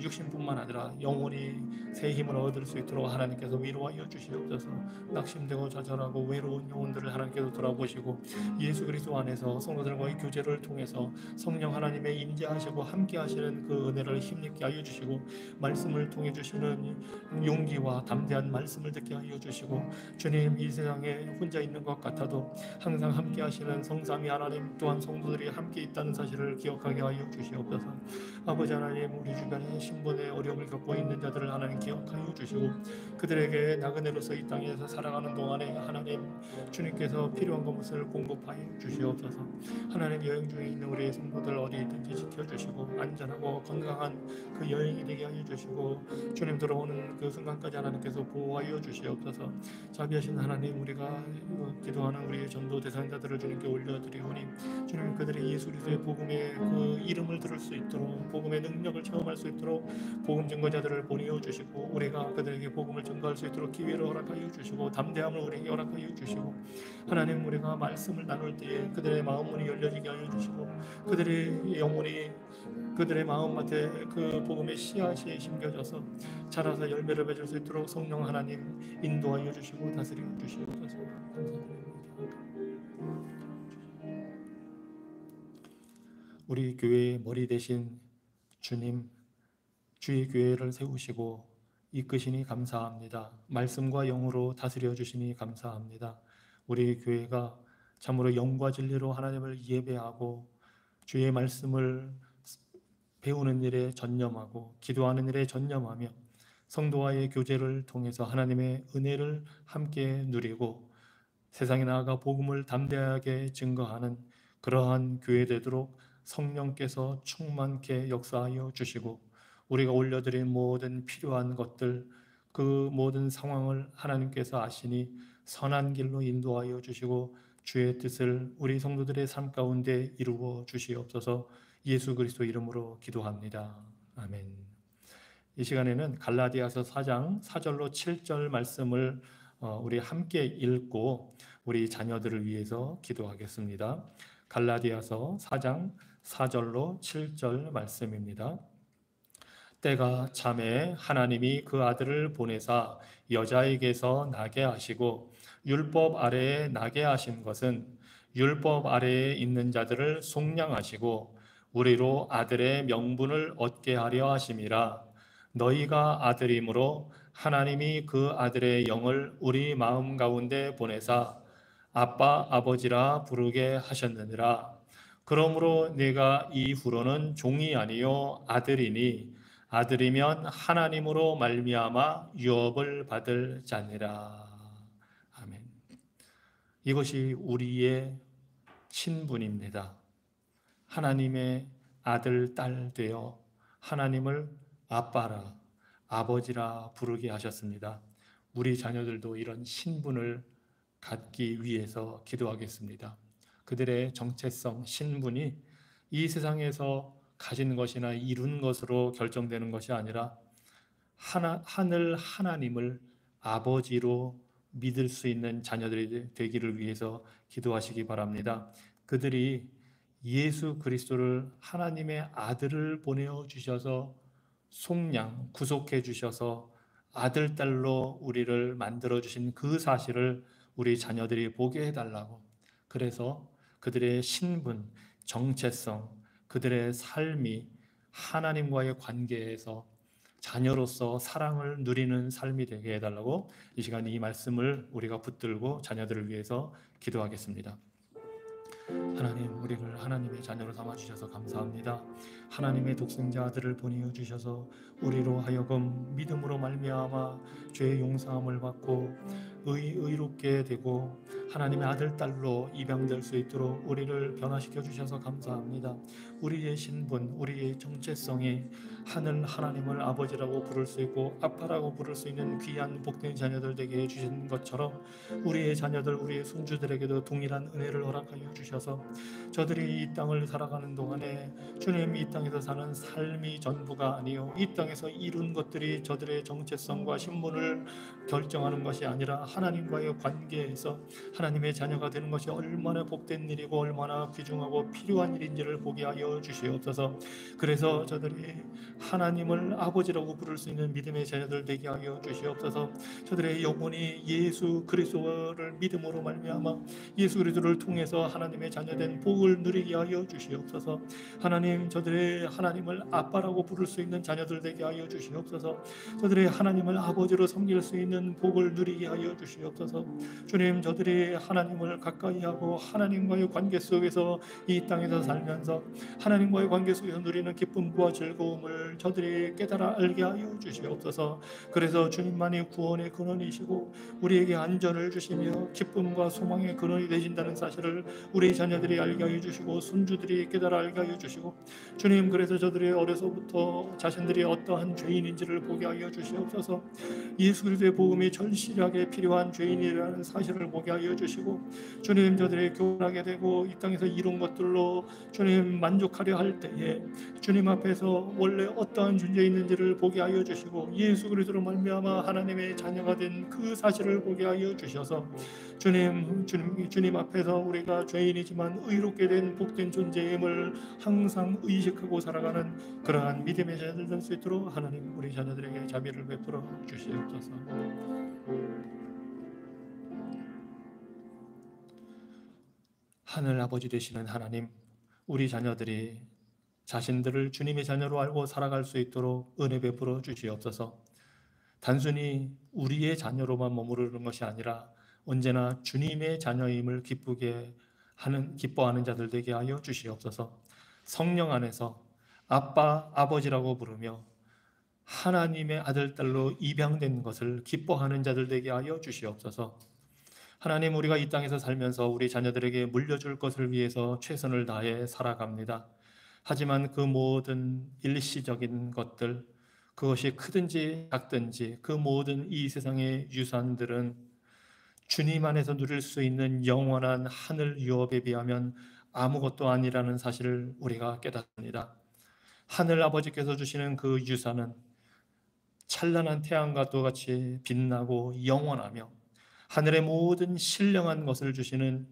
A: 육신뿐만 아니라 영혼이 새 힘을 얻을 수 있도록 하나님께서 위로하여 주시옵소서. 낙심되고 좌절하고 외로운 영혼들을 하나님께서 돌아보시고 예수 그리스도 안에서 성도들과의 교제를 통해서 성령 하나님의 임재하시고 함께하시는 그 은혜를 힘있게 하여 주시고 말씀을 통해 주시는 용기와 담대한 말씀을 듣게 하여 주시고 주님 이 세상에 혼자 있는 것 같아도 항상 함께하시는 성삼위 하나님 또한 성도들이 함께 있다는 사실을 기억하게 하여 주시옵소서. 아버지 하나님 우리 주변에 신분의 어려움을 겪고 있는 자들을 하나님 기억하여 주시고 그들에게 나그네로서 이 땅에서 살아가는 동안에 하나님 주님께서 필요한 것을 공급하여 주시옵소서. 하나님 여행 중에 있는 우리 성도들 어디 있든지 지켜주시고 안전하고 건강한 그 여행이 되게 하여 주시고 주님 들어오는 그 순간까지 하나님께서 보호하여 주시옵소서. 자비하신 하나님 우리가 기도하는 우리의 전도 대상자들을 주님께 올려드리오니 주님 그들이 예수 그리스도의 복음의 그 이름을 들을 수 있도록 복음의 능력을 체험할 수 있도록 복음 증거자들을 보내어 주시고 우리가 그들에게 복음을 증거할 수 있도록 기회를 허락하여 주시고 담대함을 우리에게 허락하여 주시고 하나님 우리가 말씀을 나눌 때에 그들의 마음문이 열려지게 하여 주시고 그들의 영혼이 그들의 마음밭에 그 복음의 씨앗이 심겨져서 자라서 열매를 맺을 수 있도록 성령 하나님 인도하여 주시고 다스려 주시옵소서. 감사드립니다. 우리 교회의 머리 대신 주님 주의 교회를 세우시고 이끄시니 감사합니다. 말씀과 영으로 다스려 주시니 감사합니다. 우리 교회가 참으로 영과 진리로 하나님을 예배하고 주의 말씀을 배우는 일에 전념하고 기도하는 일에 전념하며 성도와의 교제를 통해서 하나님의 은혜를 함께 누리고 세상에 나아가 복음을 담대하게 증거하는 그러한 교회 되도록 성령께서 충만케 역사하여 주시고 우리가 올려드린 모든 필요한 것들 그 모든 상황을 하나님께서 아시니 선한 길로 인도하여 주시고 주의 뜻을 우리 성도들의 삶 가운데 이루어 주시옵소서. 예수 그리스도 이름으로 기도합니다. 아멘. 이 시간에는 갈라디아서 4장 4절로 7절 말씀을 우리 함께 읽고 우리 자녀들을 위해서 기도하겠습니다. 갈라디아서 4장 4절로 7절 말씀입니다. 때가 참에 하나님이 그 아들을 보내사 여자에게서 나게 하시고 율법 아래에 나게 하신 것은 율법 아래에 있는 자들을 속량하시고 우리로 아들의 명분을 얻게 하려 하심이라. 너희가 아들이므로 하나님이 그 아들의 영을 우리 마음 가운데 보내사 아빠 아버지라 부르게 하셨느니라. 그러므로 내가 이후로는 종이 아니요 아들이니 아들이면 하나님으로 말미암아 유업을 받을 자니라. 아멘. 이것이 우리의 신분입니다. 하나님의 아들, 딸 되어 하나님을 아빠라, 아버지라 부르게 하셨습니다. 우리 자녀들도 이런 신분을 갖기 위해서 기도하겠습니다. 그들의 정체성, 신분이 이 세상에서 가진 것이나 이룬 것으로 결정되는 것이 아니라 하늘 하나님을 아버지로 믿을 수 있는 자녀들이 되기를 위해서 기도하시기 바랍니다. 그들이 예수 그리스도를 하나님의 아들을 보내어 주셔서 속량, 구속해 주셔서 아들, 딸로 우리를 만들어 주신 그 사실을 우리 자녀들이 보게 해달라고. 그래서 그들의 신분, 정체성, 그들의 삶이 하나님과의 관계에서 자녀로서 사랑을 누리는 삶이 되게 해달라고 이 시간 이 말씀을 우리가 붙들고 자녀들을 위해서 기도하겠습니다. 하나님, 우리를 하나님의 자녀로 삼아주셔서 감사합니다. 하나님의 독생자 아들을 보내어 주셔서 우리로 하여금 믿음으로 말미암아 죄의 용서함을 받고 의롭게 되고 하나님의 아들, 딸로 입양될 수 있도록 우리를 변화시켜 주셔서 감사합니다. 우리의 신분, 우리의 정체성이 하늘 하나님을 아버지라고 부를 수 있고 아빠라고 부를 수 있는 귀한 복된 자녀들 되게 해주신 것처럼 우리의 자녀들, 우리의 손주들에게도 동일한 은혜를 허락하여 주셔서 저들이 이 땅을 살아가는 동안에 주님, 이 땅에서 사는 삶이 전부가 아니요 이 땅에서 이룬 것들이 저들의 정체성과 신분을 결정하는 것이 아니라 하나님과의 관계에서 하나님의 자녀가 되는 것이 얼마나 복된 일이고 얼마나 귀중하고 필요한 일인지를 보게 하여 주시옵소서. 그래서 저들이 하나님을 아버지라고 부를 수 있는 믿음의 자녀들 되게 하여 주시옵소서. 저들의 영혼이 예수 그리스도를 믿음으로 말미암아 예수 그리스도를 통해서 하나님의 자녀된 복을 누리게 하여 주시옵소서. 하나님, 저들의 하나님을 아빠라고 부를 수 있는 자녀들 되게 하여 주시옵소서. 저들의 하나님을 아버지로 섬길 수 있는 복을 누리게 하여 주시옵소서. 주님, 저들이 하나님을 가까이 하고 하나님과의 관계 속에서 이 땅에서 살면서 하나님과의 관계 속에서 누리는 기쁨과 즐거움을 저들이 깨달아 알게 하여 주시옵소서. 그래서 주님만이 구원의 근원이시고 우리에게 안전을 주시며 기쁨과 소망의 근원이 되신다는 사실을 우리 자녀들이 알게 하여 주시고 손주들이 깨달아 알게 하여 주시고 주님, 그래서 저들이 어려서부터 자신들이 어떠한 죄인인지를 보게 하여 주시옵소서. 예수 그리스도의 복음이 절실하게 필요한 죄인이라는 사실을 보게 하여 주시고 주님, 저들이 교훈하게 되고 이 땅에서 이룬 것들로 주님 만족하려 할 때에 주님 앞에서 원래 어떠한 존재 있는지를 보게 하여 주시고 예수 그리스도로 말미암아 하나님의 자녀가 된 그 사실을 보게 하여 주셔서 주님 앞에서 우리가 죄인이지만 의롭게 된 복된 존재임을 항상 의식하고 살아가는 그러한 믿음의 자녀들 될 수 있도록 하나님, 우리 자녀들에게 자비를 베풀어 주시옵소서. 하늘 아버지 되시는 하나님, 우리 자녀들이 자신들을 주님의 자녀로 알고 살아갈 수 있도록 은혜 베풀어 주시옵소서. 단순히 우리의 자녀로만 머무르는 것이 아니라 언제나 주님의 자녀임을 기뻐하는 자들 되게 하여 주시옵소서. 성령 안에서 아빠, 아버지라고 부르며 하나님의 아들 딸로 입양된 것을 기뻐하는 자들 되게 하여 주시옵소서. 하나님, 우리가 이 땅에서 살면서 우리 자녀들에게 물려줄 것을 위해서 최선을 다해 살아갑니다. 하지만 그 모든 일시적인 것들, 그것이 크든지 작든지 그 모든 이 세상의 유산들은 주님 안에서 누릴 수 있는 영원한 하늘 유업에 비하면 아무것도 아니라는 사실을 우리가 깨닫습니다. 하늘 아버지께서 주시는 그 유산은 찬란한 태양과 똑같이 빛나고 영원하며 하늘의 모든 신령한 것을 주시는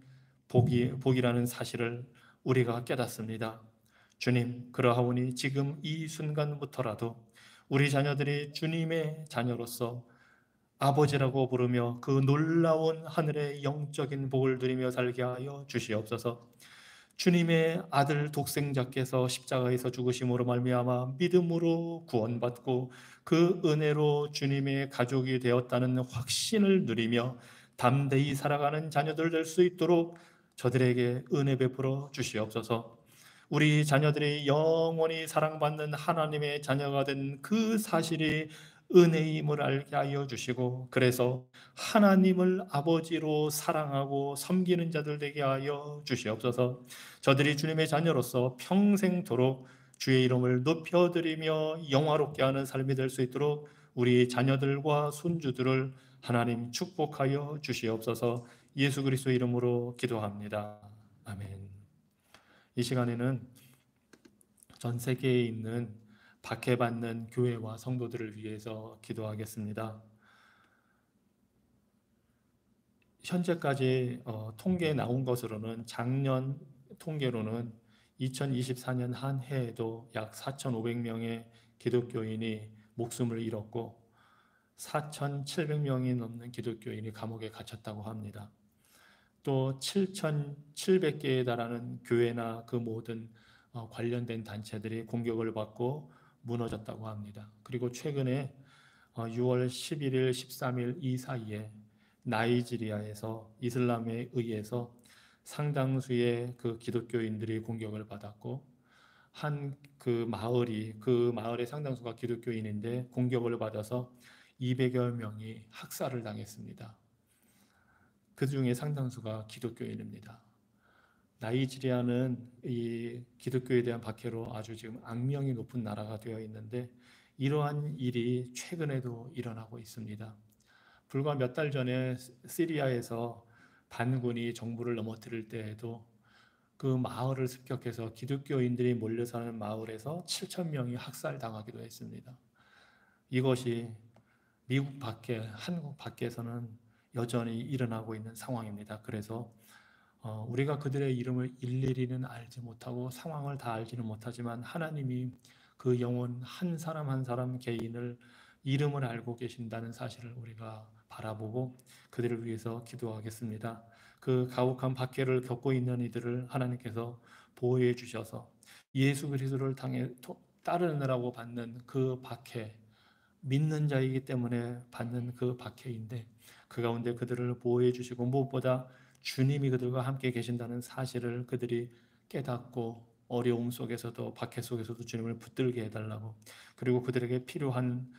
A: 복이라는 사실을 우리가 깨닫습니다. 주님, 그러하오니 지금 이 순간부터라도 우리 자녀들이 주님의 자녀로서 아버지라고 부르며 그 놀라운 하늘의 영적인 복을 누리며 살게 하여 주시옵소서. 주님의 아들 독생자께서 십자가에서 죽으심으로 말미암아 믿음으로 구원받고 그 은혜로 주님의 가족이 되었다는 확신을 누리며 담대히 살아가는 자녀들 될 수 있도록 저들에게 은혜 베풀어 주시옵소서. 우리 자녀들이 영원히 사랑받는 하나님의 자녀가 된 그 사실이 은혜임을 알게 하여 주시고, 그래서 하나님을 아버지로 사랑하고 섬기는 자들 되게 하여 주시옵소서. 저들이 주님의 자녀로서 평생토록 주의 이름을 높여드리며 영화롭게 하는 삶이 될 수 있도록 우리 자녀들과 손주들을 하나님 축복하여 주시옵소서. 예수 그리스도 이름으로 기도합니다. 아멘. 이 시간에는 전 세계에 있는 박해받는 교회와 성도들을 위해서 기도하겠습니다. 현재까지 통계에 나온 것으로는 작년 통계로는 2024년 한 해에도 약 4,500명의 기독교인이 목숨을 잃었고 4,700명이 넘는 기독교인이 감옥에 갇혔다고 합니다. 또 7,700개에 달하는 교회나 그 모든 관련된 단체들이 공격을 받고 무너졌다고 합니다. 그리고 최근에 6월 11일, 13일 이 사이에 나이지리아에서 이슬람에 의해서 상당수의 그 기독교인들이 공격을 받았고 한 그 마을의 상당수가 기독교인인데 공격을 받아서 200여 명이 학살을 당했습니다. 그 중에 상당수가 기독교인입니다. 나이지리아는 이 기독교에 대한 박해로 아주 지금 악명이 높은 나라가 되어 있는데 이러한 일이 최근에도 일어나고 있습니다. 불과 몇 달 전에 시리아에서 반군이 정부를 넘어뜨릴 때에도 그 마을을 습격해서 기독교인들이 몰려 사는 마을에서 7,000명이 학살당하기도 했습니다. 이것이 미국 밖에, 한국 밖에서는 여전히 일어나고 있는 상황입니다. 그래서 우리가 그들의 이름을 일일이는 알지 못하고 상황을 다 알지는 못하지만 하나님이 그 영혼 한 사람 한 사람 개인을 이름을 알고 계신다는 사실을 우리가 바라보고 그들을 위해서 기도하겠습니다. 그 가혹한 박해를 겪고 있는 이들을 하나님께서 보호해 주셔서 예수 그리스도를 따르느라고 받는 그 박해, 믿는 자이기 때문에 받는 그 박해인데 그 가운데 그들을 보호해 주시고 무엇보다 주님이 그들과 함께 계신다는 사실을 그들이 깨닫고 어려움 속에서도 박해 속에서도 주님을 붙들게 해달라고, 그리고 그들에게 필요한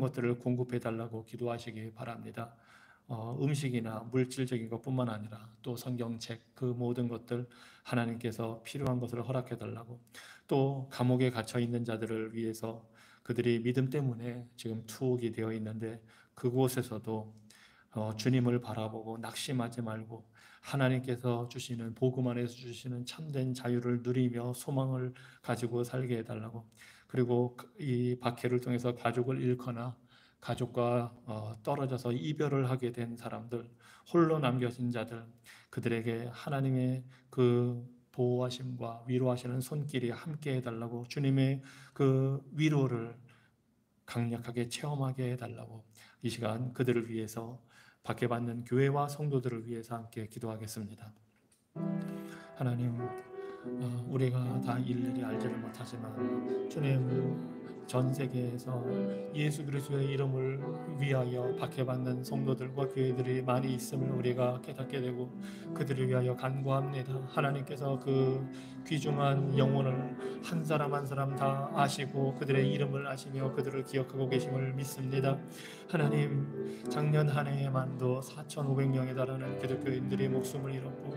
A: 것들을 공급해 달라고 기도하시기 바랍니다. 음식이나 물질적인 것뿐만 아니라 또 성경책 그 모든 것들 하나님께서 필요한 것을 허락해 달라고, 또 감옥에 갇혀 있는 자들을 위해서 그들이 믿음 때문에 지금 투옥이 되어 있는데 그곳에서도 주님을 바라보고 낙심하지 말고 하나님께서 주시는 복음 안에서 주시는 참된 자유를 누리며 소망을 가지고 살게 해달라고, 그리고 이 박해를 통해서 가족을 잃거나 가족과 떨어져서 이별을 하게 된 사람들, 홀로 남겨진 자들, 그들에게 하나님의 그 보호하심과 위로하시는 손길이 함께 해달라고, 주님의 그 위로를 강력하게 체험하게 해달라고 이 시간 그들을 위해서 박해받는 교회와 성도들을 위해서 함께 기도하겠습니다. 하나님, 우리가 다 일일이 알지를 못하지만 주님 전 세계에서 예수 그리스도의 이름을 위하여 박해받는 성도들과 교회들이 많이 있음을 우리가 깨닫게 되고 그들을 위하여 간구합니다. 하나님께서 그 귀중한 영혼을 한 사람 한 사람 다 아시고 그들의 이름을 아시며 그들을 기억하고 계심을 믿습니다. 하나님, 작년 한 해에만도 4,500명에 달하는 기독교인들이 목숨을 잃었고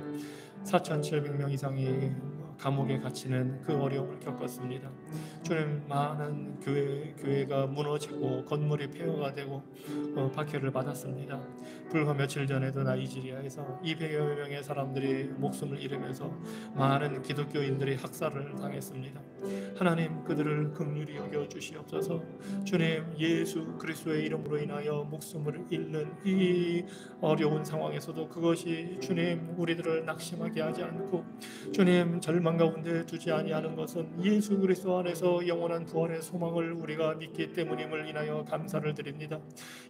A: 4,700명 이상이 감옥에 갇히는 그 어려움을 겪었습니다. 주님, 많은 교회가 무너지고 건물이 폐허가 되고 박해를 받았습니다. 불과 며칠 전에도 나이지리아에서 200여 명의 사람들이 목숨을 잃으면서 많은 기독교인들이 학살을 당했습니다. 하나님, 그들을 긍휼히 여겨 주시옵소서. 주님, 예수 그리스도의 이름으로 인하여 목숨을 잃는 이 어려운 상황에서도 그것이 주님 우리들을 낙심하게 하지 않고 주님 절망 가운데 두지 아니하는 것은 예수 그리스도 안에서 영원한 부활의 소망을 우리가 믿기 때문임을 인하여 감사를 드립니다.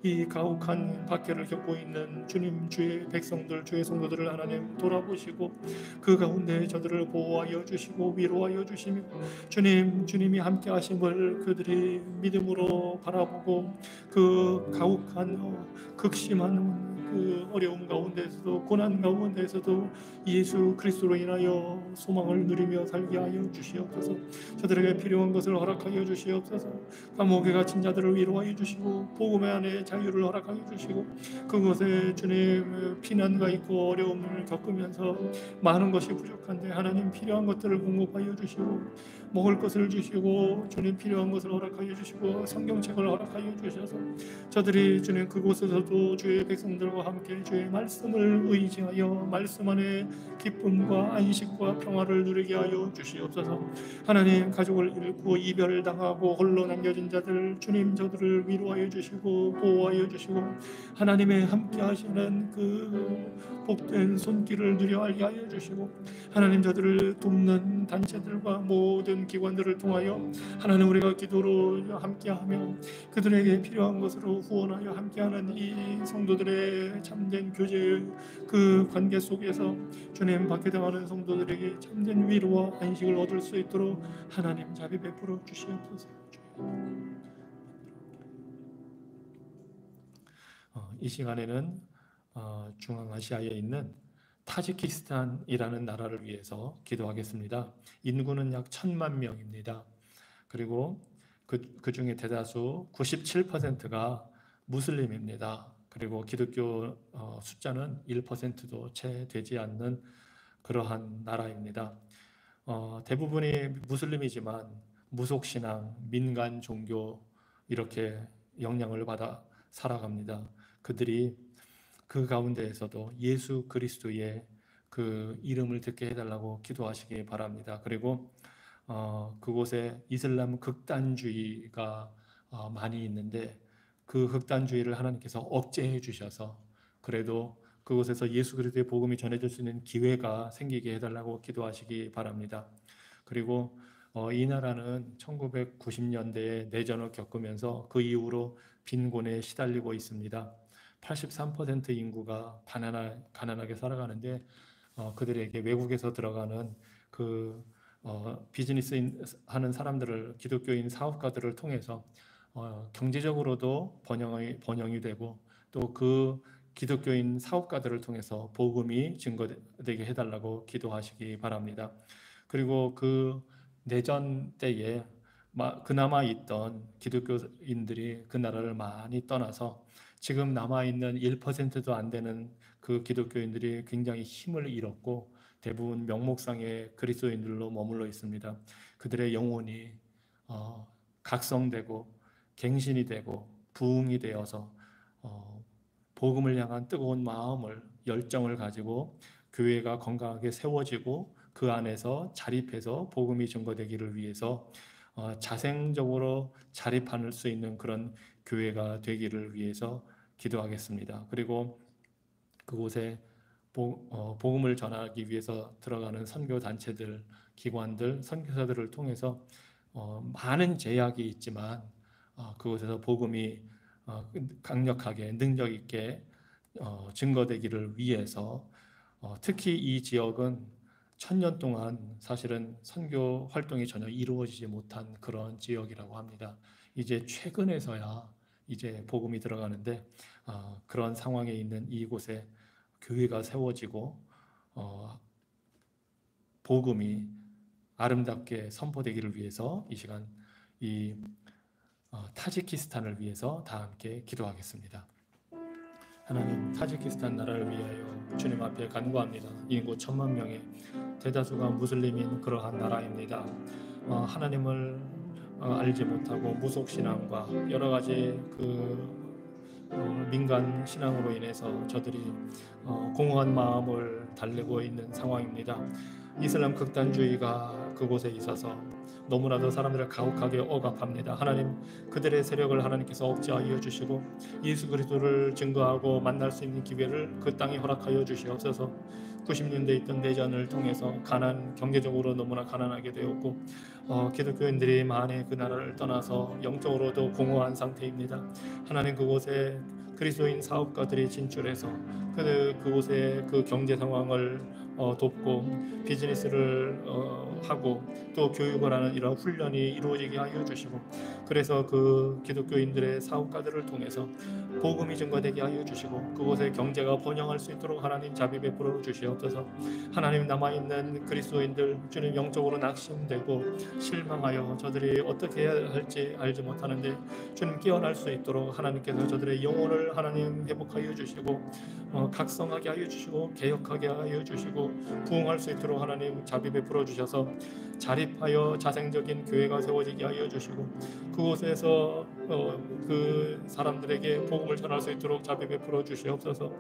A: 이 가혹한 박해를 겪고 있는 주님 주의 백성들 주의 성도들을 하나님 돌아보시고 그 가운데 저들을 보호하여 주시고 위로하여 주시며 주님이 함께 하심을 그들이 믿음으로 바라보고 그 가혹한 극심한 그 어려움 가운데서도 고난 가운데서도 예수 그리스도로 인하여 소망을 누리며 살게 하여 주시옵소서. 저들에게 필요한 것을 허락하여 주시옵소서. 감옥에 갇힌 자들을 위로하여 주시고 복음의 안에 자유를 허락하여 주시고 그곳에 주님 피난가 있고 어려움을 겪으면서 많은 것이 부족한데 하나님 필요한 것들을 공급하여 주시고 먹을 것을 주시고 주님 필요한 것을 허락하여 주시고 성경책을 허락하여 주셔서 저들이 주님 그곳에서도 주의 백성들과 함께 주의 말씀을 의지하여 말씀 안에 기쁨과 안식과 평화를 누리게 하여 주시옵소서. 하나님, 가족을 잃고 이별당하고 홀로 남겨진 자들 주님 저들을 위로하여 주시고 보호하여 주시고 하나님의 함께 하시는 그 복된 손길을 누려하게 하여 주시고 하나님 저들을 돕는 단체들과 모든 기관들을 통하여 하나님 우리가 기도로 함께하며 그들에게 필요한 것으로 후원하여 함께하는 이 성도들의 참된 교제 그 관계 속에서 주님 박해당하는 성도들에게 참된 위로와 안식을 얻을 수 있도록 하나님 자비 베풀어 주시옵소서. 이 시간에는 중앙아시아에 있는 타지키스탄이라는 나라를 위해서 기도하겠습니다. 인구는 약 1,000만 명입니다. 그리고 그 중에 대다수 97%가 무슬림입니다. 그리고 기독교 숫자는 1%도 채 되지 않는 그러한 나라입니다. 대부분이 무슬림이지만 무속신앙, 민간 종교 이렇게 영향을 받아 살아갑니다. 그들이 그 가운데에서도 예수 그리스도의 그 이름을 듣게 해달라고 기도하시기 바랍니다. 그리고 그곳에 이슬람 극단주의가 많이 있는데 그 극단주의를 하나님께서 억제해 주셔서 그래도 그곳에서 예수 그리스도의 복음이 전해질 수 있는 기회가 생기게 해달라고 기도하시기 바랍니다. 그리고 이 나라는 1990년대에 내전을 겪으면서 그 이후로 빈곤에 시달리고 있습니다. 83% 인구가 가난하게 살아가는데 그들에게 외국에서 들어가는 그 비즈니스 하는 사람들을 기독교인 사업가들을 통해서 경제적으로도 번영이 되고 또 그 기독교인 사업가들을 통해서 복음이 증거되게 해달라고 기도하시기 바랍니다. 그리고 그 내전 때에 그나마 있던 기독교인들이 그 나라를 많이 떠나서 지금 남아있는 1%도 안 되는 그 기독교인들이 굉장히 힘을 잃었고 대부분 명목상의 그리스도인들로 머물러 있습니다. 그들의 영혼이 각성되고 갱신이 되고 부흥이 되어서 복음을 향한 뜨거운 마음을 열정을 가지고 교회가 건강하게 세워지고 그 안에서 자립해서 복음이 증거되기를 위해서 자생적으로 자립할 수 있는 그런 교회가 되기를 위해서 기도하겠습니다. 그리고 그곳에 복음을 전하기 위해서 들어가는 선교 단체들, 기관들, 선교사들을 통해서 많은 제약이 있지만 그곳에서 복음이 강력하게 능력 있게 증거되기를 위해서 특히 이 지역은 천년 동안 사실은 선교 활동이 전혀 이루어지지 못한 그런 지역이라고 합니다. 이제 최근에서야 이제 복음이 들어가는데 그런 상황에 있는 이곳에 교회가 세워지고 복음이 아름답게 선포되기를 위해서 이 시간 이 타지키스탄을 위해서 다 함께 기도하겠습니다. 하나님, 타지키스탄 나라를 위하여 주님 앞에 간구합니다. 인구 1,000만 명의 대다수가 무슬림인 그러한 나라입니다. 하나님을 알지 못하고 무속신앙과 여러 가지 민간 신앙으로 인해서 저들이 공허한 마음을 달래고 있는 상황입니다. 이슬람 극단주의가 그곳에 있어서 너무나도 사람들을 가혹하게 억압합니다. 하나님, 그들의 세력을 하나님께서 억제하여 주시고 예수 그리스도를 증거하고 만날 수 있는 기회를 그 땅에 허락하여 주시옵소서. 90년대 있던 내전을 통해서 경제적으로 너무나 가난하게 되었고 기독교인들이 만에 그 나라를 떠나서 영적으로도 공허한 상태입니다. 하나님, 그곳에 그리스도인 사업가들이 진출해서 그곳의 그 경제 상황을 돕고 비즈니스를 하고 또 교육을 하는 이런 훈련이 이루어지게 하여 주시고, 그래서 그 기독교인들의 사업가들을 통해서 복음이 증거되게 하여 주시고 그곳의 경제가 번영할 수 있도록 하나님 자비 베풀어 주시옵소서. 하나님, 남아있는 그리스도인들 주님 영적으로 낙심되고 실망하여 저들이 어떻게 해야 할지 알지 못하는데 주님 깨어날 수 있도록 하나님께서 저들의 영혼을 하나님 회복하여 주시고 각성하게 하여 주시고 개혁하게 하여 주시고 부흥할 수 있도록 하나님 자비 베풀어 주셔서 자립하여 자생적인 교회가 세워지게 하여 주시고 그곳에서 그 사람들에게 복음을 전할 수 있도록 자비 베풀어 주시옵소서.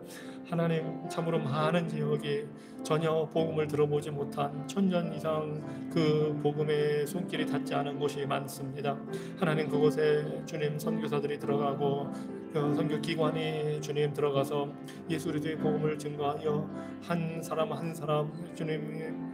A: 하나님, 참으로 많은 지역이 전혀 복음을 들어보지 못한 1,000년 이상 그 복음의 손길이 닿지 않은 곳이 많습니다. 하나님, 그곳에 주님 선교사들이 들어가고 선교 기관이 주님 들어가서 예수 그리스도의 복음을 증거하여 한 사람 한 사람 주님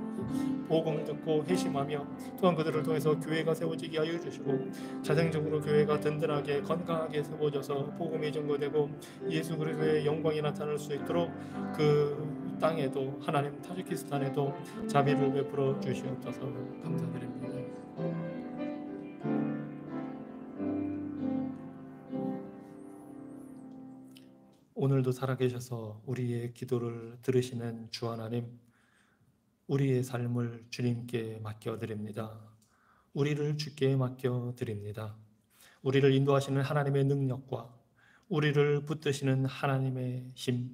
A: 복음 듣고 회심하며 또한 그들을 통해서 교회가 세워지게 하여 주시고 자생적으로 교회가 든든하게 건강하게 세워져서 복음이 증거되고 예수 그리스도의 영광이 나타날 수 있도록 그 땅에도 하나님 타지키스탄에도 자비를 베풀어 주시옵소서. 감사드립니다. 오늘도 살아계셔서 우리의 기도를 들으시는 주 하나님, 우리의 삶을 주님께 맡겨드립니다. 우리를 주께 맡겨드립니다. 우리를 인도하시는 하나님의 능력과 우리를 붙드시는 하나님의 힘,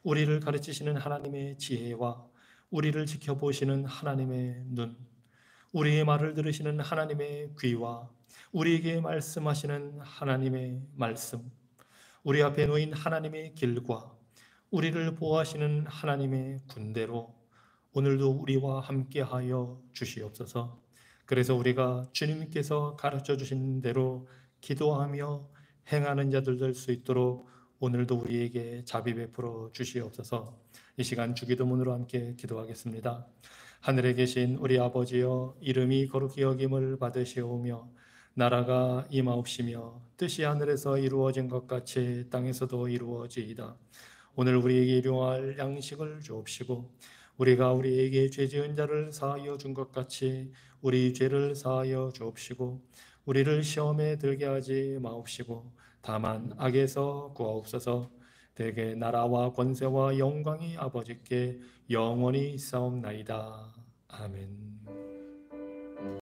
A: 우리를 가르치시는 하나님의 지혜와 우리를 지켜보시는 하나님의 눈, 우리의 말을 들으시는 하나님의 귀와 우리에게 말씀하시는 하나님의 말씀, 우리 앞에 놓인 하나님의 길과 우리를 보호하시는 하나님의 군대로 오늘도 우리와 함께하여 주시옵소서. 그래서 우리가 주님께서 가르쳐 주신 대로 기도하며 행하는 자들 될 수 있도록 오늘도 우리에게 자비 베풀어 주시옵소서. 이 시간 주기도문으로 함께 기도하겠습니다. 하늘에 계신 우리 아버지여, 이름이 거룩히 여김을 받으시오며 나라가 임하옵시며 뜻이 하늘에서 이루어진 것 같이 땅에서도 이루어지이다. 오늘 우리에게 일용할 양식을 주옵시고 우리가 우리에게 죄 지은 자를 사하여 준 것 같이 우리 죄를 사하여 주옵시고 우리를 시험에 들게 하지 마옵시고 다만 악에서 구하옵소서. 대개 나라와 권세와 영광이 아버지께 영원히 있사옵나이다. 아멘.